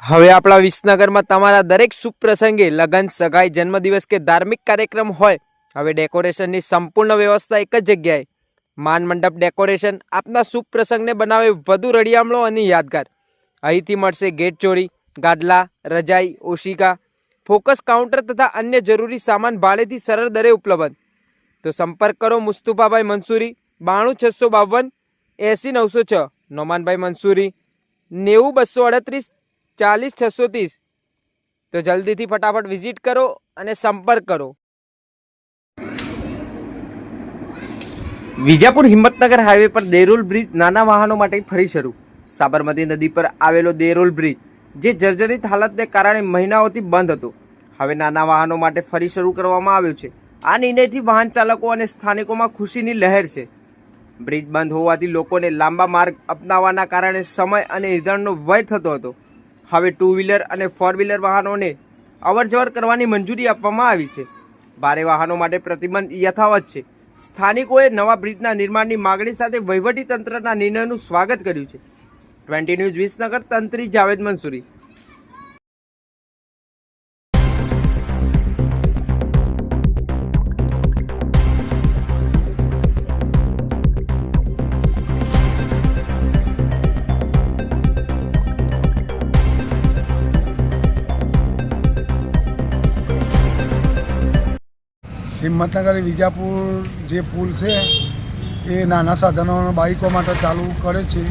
હવે આપણા વિસનગરમાં તમારા દરેક શુભ પ્રસંગે લગ્ન, સગાઈ, જન્મદિવસ કે ધાર્મિક કાર્યક્રમ હોય, હવે ડેકોરેશનની સંપૂર્ણ વ્યવસ્થા એક જ જગ્યાએ. માન મંડપ ડેકોરેશન આપના શુભ પ્રસંગને બનાવે વધુ રળિયામણો અને યાદગાર. અહીંથી મળશે ગેટ ચોરી, ગાદલા, રજાઈ, ઓશિકા, ફોકસ કાઉન્ટર તથા અન્ય જરૂરી સામાન ભાડેથી સરળ દરે ઉપલબ્ધ. તો સંપર્ક કરો મુસ્તુફાભાઈ મંસૂરી 92 652 80 906, નોમાનભાઈ મંસૂરી 90 238 40 630. તો જલ્દીથી ફટાફટ વિઝિટ કરો અને સંપર્ક કરો. વિજાપુર હિંમતનગર હાઈવે પર દેરોલ બ્રિજ નાના વાહનો માટે ફરી શરૂ. સાબરમતી નદી પર આવેલો દેરોલ બ્રિજ જે જર્જરિત હાલતને કારણે મહિનાઓથી બંધ હતો, હવે નાના વાહનો માટે ફરી શરૂ કરવામાં આવ્યો છે. આ નિર્ણયથી વાહન ચાલકો અને સ્થાનિકોમાં ખુશીની લહેર છે. બ્રિજ બંધ હોવાથી લોકોને લાંબા માર્ગ અપનાવવાના કારણે સમય અને ઈંધણનો વ્યય થતો હતો. હવે 2 વ્હીલર અને 4 વ્હીલર વાહનોને અવરજવર કરવાની મંજૂરી આપવામાં આવી છે. ભારે વાહનો માટે પ્રતિબંધ યથાવત છે. સ્થાનિકોએ નવા બ્રિજના નિર્માણની માગણી સાથે વહીવટી તંત્રના નિર્ણયનું સ્વાગત કર્યું છે. 20 ન્યૂઝ વિસનગર, તંત્રી જાવેદ મંસૂરી. હિંમતનગર વિજાપુર જે પુલ છે એ નાના સાધનો બાઇકો માટે ચાલુ કરે છે.